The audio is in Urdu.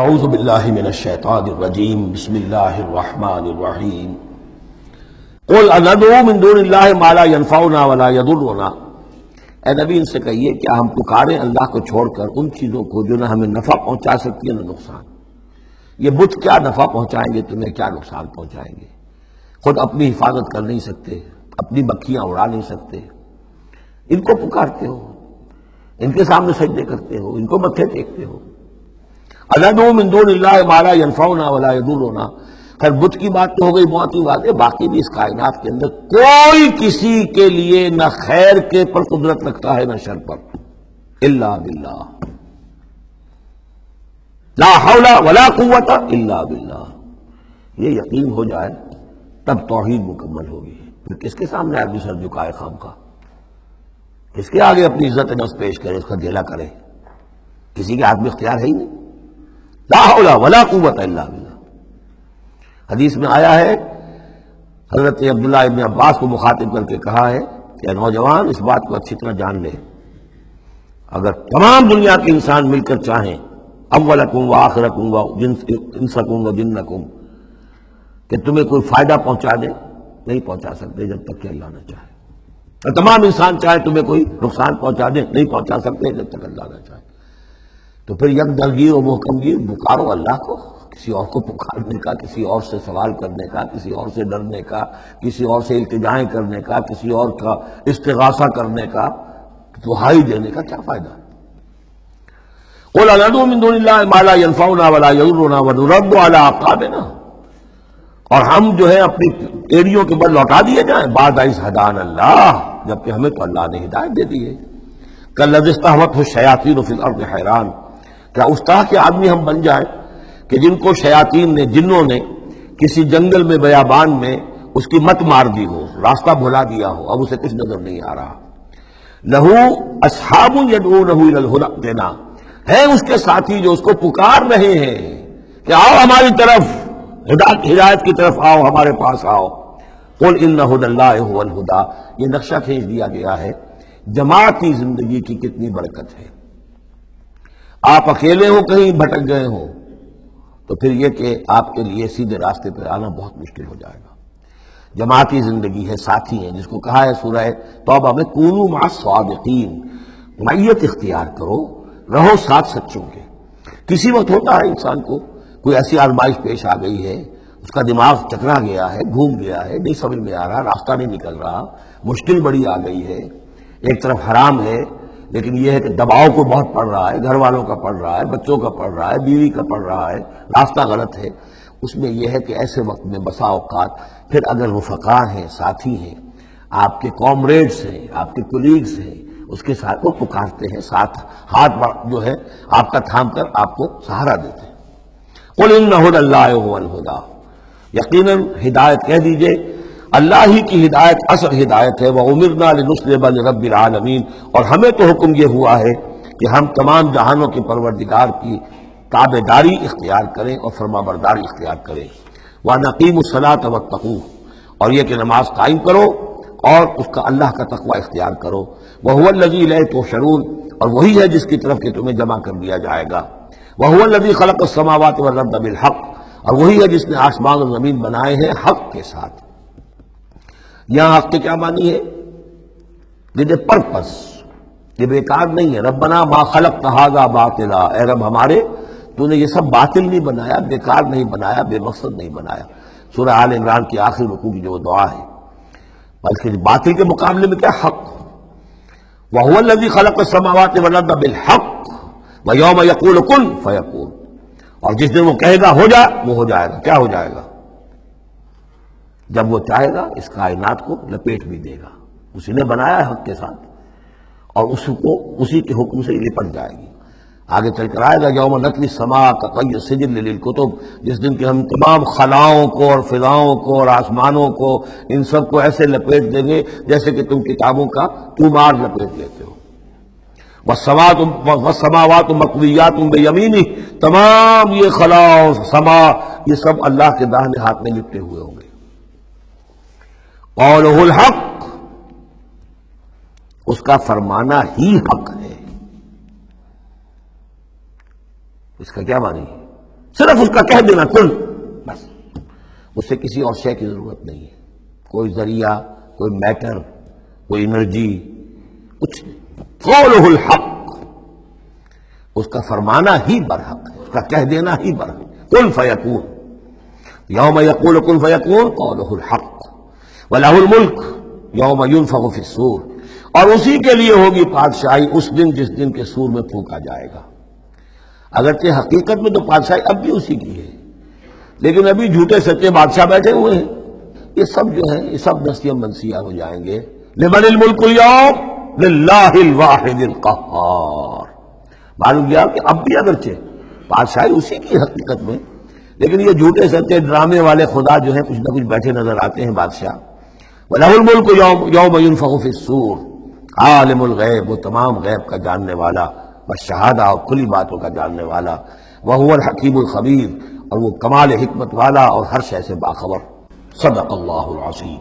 اعوذ باللہ من الشیطان الرجیم بسم اللہ الرحمن الرحیم قل اندعو من دون اللہ ما لا ينفعنا ولا يضرنا، اے نبی ان سے کہیے کیا ہم پکاریں اللہ کو چھوڑ کر ان چیزوں کو جو نہ ہمیں نفع پہنچا سکتی ہے نہ نقصان۔ یہ بت کیا نفع پہنچائیں گے تمہیں، کیا نقصان پہنچائیں گے؟ خود اپنی حفاظت کر نہیں سکتے، اپنی مکھیاں اڑا نہیں سکتے، ان کو پکارتے ہو، ان کے سامنے سجدے کرتے ہو، ان کو متھے ٹیکتے ہو۔ اندعو من دون اللہ ما لا ينفعنا ولا يضرنا، خیر بت کی بات تو ہو گئی، بہت ہی بات ہے، باقی بھی اس کائنات کے اندر کوئی کسی کے لیے نہ خیر کے پر قدرت رکھتا ہے نہ شر پر، الا باللہ، لا حول ولا قوت الا باللہ۔ یہ یقین ہو جائے تب توحید مکمل ہوگی۔ پھر کس کے سامنے آدمی سر جھکائے خام کا، کس کے آگے اپنی عزت نفس پیش کرے، اس کا دھیلا کرے؟ کسی کے ہاتھ میں اختیار ہے ہی نہیں، لا حول ولا قوت الا باللہ۔ حدیث میں آیا ہے، حضرت عبداللہ ابن عباس کو مخاطب کر کے کہا ہے کہ نوجوان اس بات کو اچھی طرح جان لے، اگر تمام دنیا کے انسان مل کر چاہیں، اولکم و آخرکم و انسکم و جنکم، کہ تمہیں کوئی فائدہ پہنچا دے، نہیں پہنچا سکتے جب تک کہ اللہ نہ چاہے، اور تمام انسان چاہے تمہیں کوئی نقصان پہنچا دے، نہیں پہنچا سکتے جب تک اللہ نہ چاہے۔ تو پھر یک درگیر و محکم گیر پکارو اللہ کو، کسی اور کو پکارنے کا، کسی اور سے سوال کرنے کا، کسی اور سے ڈرنے کا، کسی اور سے التجائیں کرنے کا، کسی اور کا استغاثہ کرنے کا، دہائی دینے کا کیا فائدہ؟ قل اندعو من دون اللہ ما لا ينفعنا ولا يضرنا ونرد على اعقابنا، اور ہم جو ہے اپنی ایڑیوں کے بل لوٹا دیے جائیں، بعد اذ ہدانا اللہ، جبکہ ہمیں تو اللہ نے ہدایت دے دی ہے۔ کالذی استہوته الشیاطین فی الارض حیران، کیا اس طرح کے آدمی ہم بن جائیں کہ جن کو شیاطین نے، جنوں نے کسی جنگل میں بیابان میں اس کی مت مار دی ہو، راستہ بھلا دیا ہو، اب اسے کچھ نظر نہیں آ رہا۔ لہو اصحاب یدعونہ الی الہدی ائتنا، ہے اس کے ساتھی جو اس کو پکار رہے ہیں کہ آؤ ہماری طرف، ہدایت کی طرف آؤ، ہمارے پاس آؤ۔ قل ان ھدی اللہ ھو الھدی، یہ نقشہ کھینچ دیا گیا ہے جماعتی زندگی کی کتنی برکت ہے۔ آپ اکیلے ہو، کہیں بھٹک گئے ہو، تو پھر یہ کہ آپ کے لیے سیدھے راستے پر آنا بہت مشکل ہو جائے گا۔ جماعتی زندگی ہے، ساتھی ہیں، جس کو کہا ہے سورہ توبہ میں کونوا مع الصادقین، معیت اختیار کرو، رہو ساتھ سچوں کے۔ کسی وقت ہوتا ہے انسان کو کوئی ایسی آزمائش پیش آ گئی ہے، اس کا دماغ چکرا گیا ہے، گھوم گیا ہے، نہیں سمجھ میں آ رہا، راستہ نہیں نکل رہا، مشکل بڑی آ گئی ہے، ایک طرف حرام ہے لیکن یہ ہے کہ دباؤ کو بہت پڑ رہا ہے، گھر والوں کا پڑ رہا ہے، بچوں کا پڑ رہا ہے، بیوی کا پڑ رہا ہے، راستہ غلط ہے۔ اس میں یہ ہے کہ ایسے وقت میں بسا اوقات پھر اگر رفقا ہیں، ساتھی ہیں، آپ کے کامریڈز ہیں، آپ کے کولیگز ہیں، اس کے ساتھ وہ پکارتے ہیں، ساتھ ہاتھ جو ہے آپ کا تھام کر آپ کو سہارا دیتے ہیں۔ قل ان ھدی اللہ ھو الھدی، یقیناً ہدایت کہہ دیجئے اللہ ہی کی ہدایت اصل ہدایت ہے۔ وَأُمِرْنَا لِنُسْلِمَ لِرَبِّ الْعَالَمِينَ، اور ہمیں تو حکم یہ ہوا ہے کہ ہم تمام جہانوں کے پروردگار کی تابع داری اختیار کریں اور فرما برداری اختیار کریں۔ وَنَقِيمُ الصَّلَاةَ وَاتَّقُوهُ، اور یہ کہ نماز قائم کرو اور اس کا اللہ کا تقوی اختیار کرو۔ وَهُوَ الَّذِي إِلَيْهِ تُحْشَرُونَ، اور وہی ہے جس کی طرف کہ تمہیں جمع کر دیا جائے گا۔ وَهُوَ الَّذِي خَلَقَ السَّمَاوَاتِ وَالْأَرْضَ بِالْحَقِّ، اور وہی ہے جس نے آسمان اور زمین بنائے ہیں حق کے ساتھ۔ یہاں حق کے کیا معنی ہے؟ ود پرپس، یہ بیکار نہیں ہے۔ ربنا ما خلقت ھذا باطلا، اے رب ہمارے تو نے یہ سب باطل نہیں بنایا، بیکار نہیں بنایا، بے مقصد نہیں بنایا۔ سورہ آل عمران کی آخری رکوع کی جو دعا ہے، بلکہ باطل کے مقابلے میں کیا حق۔ وَهُوَ الَّذِي خَلَقَ السَّمَاوَاتِ وَالْأَرْضَ بِالْحَقِّ وَيَوْمَ يَقُولُ كُن فَيَكُونُ، اور جس دن وہ کہے گا ہو جا، وہ ہو جائے گا۔ کیا ہو جائے گا؟ جب وہ چاہے گا اس کائنات کو لپیٹ بھی دے گا، اسی نے بنایا ہے حق کے ساتھ، اور اس کو اسی کے حکم سے لپٹ جائے گی۔ آگے چل کر آئے گا یوم نطوی السماء کطی السجل للکتب، جس دن کہ ہم تمام خلاؤں کو اور فضاؤں کو اور آسمانوں کو، ان سب کو ایسے لپیٹ دیں گے جیسے کہ تم کتابوں کا طومار لپیٹ لیتے ہو۔ والسماوات مطویات بیمینہ، تمام یہ خلا اور سما یہ سب اللہ کے داہنے ہاتھ میں لپٹے ہوئے ہوں گے۔ قولہ الحق، اس کا فرمانا ہی حق ہے۔ اس کا کیا معنی ہے؟ صرف اس کا کہہ دینا کن، بس، اس سے کسی اور شے کی ضرورت نہیں ہے، کوئی ذریعہ، کوئی میٹر، کوئی انرجی، کچھ نہیں۔ قولہ الحق، اس کا فرمانا ہی برحق ہے، اس کا کہہ دینا ہی برحق ہے۔ کن فیکون، یوم یقول کن فیکون قولہ الحق وَلَهُ الْمُلْكُ یوم يُنفخ فِي الصُّورِ، اور اسی کے لیے ہوگی بادشاہی اس دن جس دن کے سور میں پھونکا جائے گا۔ اگرچہ حقیقت میں تو بادشاہی اب بھی اسی کی ہے، لیکن ابھی جھوٹے سچے بادشاہ بیٹھے ہوئے ہیں، یہ سب جو ہیں یہ سب نسیہ منسیہ ہو جائیں گے۔ لمن الملک اليوم للہ الواحد القہار، معلوم کیا کہ اب بھی اگرچہ بادشاہی اسی کی حقیقت میں، لیکن یہ جھوٹے سچے ڈرامے والے خدا جو ہیں کچھ نہ کچھ بیٹھے نظر آتے ہیں بادشاہ۔ وَلَهُ الْمُلْكُ يَوْمَ يُنفَخُ فِي الصُّورِ، عالم الغیب، وہ تمام غیب کا جاننے والا، والشہادہ، اور کھلی باتوں کا جاننے والا، وَهُوَ الْحَكِيمُ الْخَبِيرُ، اور وہ کمال حکمت والا اور ہر شے سے باخبر۔ صدق اللہ العظیم۔